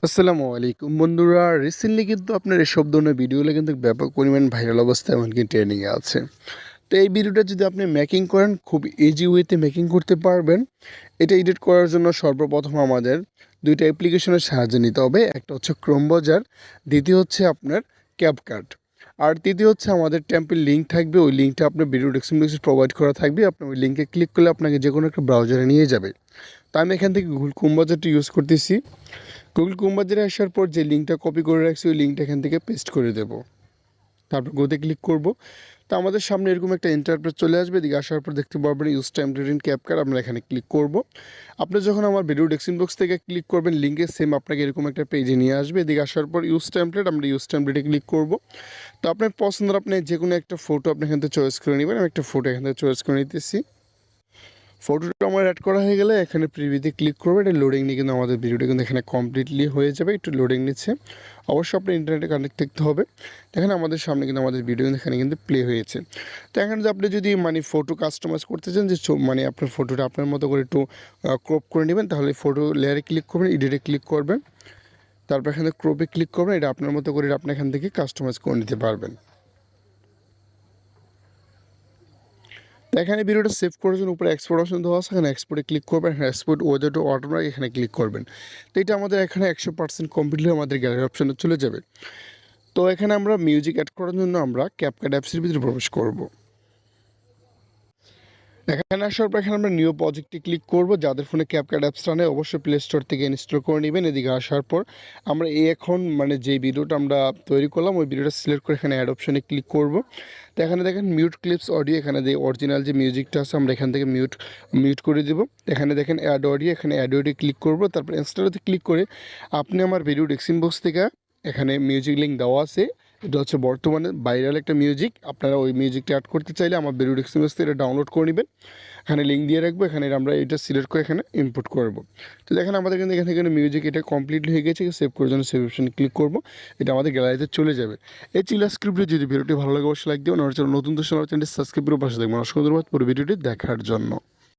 আসসালামু আলাইকুম বন্ধুরা, রিসেন্টলি কিন্তু আপনার এসব ধরনের ভিডিওগুলো কিন্তু ব্যাপক পরিমাণ ভাইরাল অবস্থায় এমনকি ট্রেন্ডিংয়ে আছে। তো এই ভিডিওটা যদি আপনি মেকিং করেন, খুব ইজি ওয়েতে মেকিং করতে পারবেন। এটা এডিট করার জন্য সর্বপ্রথম আমাদের দুইটা অ্যাপ্লিকেশনের সাহায্য নিতে হবে। একটা হচ্ছে ক্রোম ব্রাউজার, দ্বিতীয় হচ্ছে আপনার ক্যাপকাট, আর তৃতীয় হচ্ছে আমাদের টেম্পের লিঙ্ক থাকবে। ওই লিঙ্কটা আপনার ভিডিও ডেসক্রিপশনে প্রোভাইড করা থাকবে। আপনি ওই লিঙ্কে ক্লিক করলে আপনাকে যে কোনো একটা ব্রাউজারে নিয়ে যাবে। তো আমি এখান থেকে গুগল ক্রোম ব্রাউজারটি ইউজ করতেছি। গুগল ক্রোম ব্রাউজারে আসার পর যে লিঙ্কটা কপি করে রাখছি ওই লিঙ্কটা এখান থেকে পেস্ট করে দেবো। তারপর গোতে ক্লিক করব। তো আমাদের সামনে এরকম একটা ইন্টারপ্রেস চলে আসবে। এদিকে আসার পর দেখতে পারবেন ইউজ টেমপ্লেট ইন ক্যাপকাট, আমরা এখানে ক্লিক করব। আপনি যখন আমার ভিডিও ডেসক্রিপশন বক্স থেকে ক্লিক করবেন, লিঙ্কে সেম আপনাকে এরকম একটা পেজে নিয়ে আসবে। এদিকে আসার পর ইউজ টেমপ্লেট, আমরা ইউজ টেমপ্লেটে ক্লিক করব। তো আপনার পছন্দের আপনি যে কোনো একটা ফটো আপনি এখান থেকে চয়েস করে নেবেন। আমি একটা ফটো এখান থেকে চয়েস করে নিতেছি। ফটোটা আমার অ্যাড করা হয়ে গেলে এখানে প্রিভিউতে ক্লিক করবে। এটা লোডিং নিয়ে কিন্তু আমাদের ভিডিওটা কিন্তু এখানে কমপ্লিটলি হয়ে যাবে। একটু লোডিং নিচ্ছে, অবশ্যই আপনার ইন্টারনেটে কানেক্ট থাকতে হবে। দেখেন আমাদের সামনে কিন্তু আমাদের ভিডিও এখানে কিন্তু প্লে হয়েছে। তো এখানে যদি আপনি যদি ফটো কাস্টমাইজ করতে চান, যে আপনার ফটোটা আপনার মতো করে একটু ক্রপ করে নেবেন, তাহলে ফটো লেয়ারে ক্লিক করবেন, এডিটে ক্লিক করবেন, তারপর এখানে ক্রপে ক্লিক করবেন। এটা আপনার মতো করে আপনি এখান থেকে কাস্টমাইজ করে নিতে পারবেন। এখানে ভিডিওটা সেভ করার জন্য উপরে এক্সপোর্ট অপশন দেওয়া আছে, এখানে এক্সপোর্টে ক্লিক করবেন, এখানে এক্সপোর্ট ওয়েদার টু অটোমেটিক এখানে ক্লিক করবেন। তো এটা আমাদের এখানে 100% কমপ্লিটলি আমাদের গ্যালারি অপশনে চলে যাবে। তো এখানে আমরা মিউজিক অ্যাড করার জন্য আমরা ক্যাপকাট অ্যাপসের ভিতরে প্রবেশ করব। এখানে আসার পর এখানে আমরা নিউ প্রজেক্টে ক্লিক করব। যাদের ফোনে ক্যাপকাট অ্যাপসটা নেই অবশ্যই প্লে স্টোর থেকে ইনস্টল করে নেবেন। এদিকে আসার পর আমরা এখন যে ভিডিওটা আমরা তৈরি করলাম ওই ভিডিওটা সিলেক্ট করে এখানে অ্যাড অপশনে ক্লিক করব। তো এখানে দেখেন মিউট ক্লিপস অডিও, এখানে যে অরিজিনাল যে মিউজিকটা আছে আমরা এখান থেকে মিউট করে দেব। এখানে দেখেন অ্যাড অডিও, এখানে অ্যাড অডিও ক্লিক করব। তারপর ইনস্টলতে ক্লিক করে আপনি আমার ভিডিও ডেসক্রিপশন বক্স থেকে এখানে মিউজিক লিঙ্ক দেওয়া আছে। এটা হচ্ছে বর্তমানে ভাইরাল একটা মিউজিক। আপনারা ওই মিউজিকটা অ্যাড করতে চাইলে আমার ভিডিও ডেসক্রিপশন বক্স থেকে এটা ডাউনলোড করে নেবেন। এখানে লিঙ্ক দিয়ে রাখবো, এখানে আমরা এটা সিলেক্ট করে এখানে ইনপুট করব। তো দেখেন আমাদের কিন্তু এখানে মিউজিক এটা কমপ্লিটলি হয়ে গেছে। সেভ করার জন্য সেভ অপশনে ক্লিক করব, এটা আমাদের গ্যালারিতে চলে যাবে। এই চিলা স্ক্রিপ্টে যদি ভিডিওটি ভালো লাগে অবশ্যই লাইক দিবেন। আমার চ্যানেল নতুন দর্শক চ্যানেলটি সাবস্ক্রাইব করে পাশে দেখবেন। অসংখ্য ধন্যবাদ পুরো ভিডিওটি দেখার জন্য।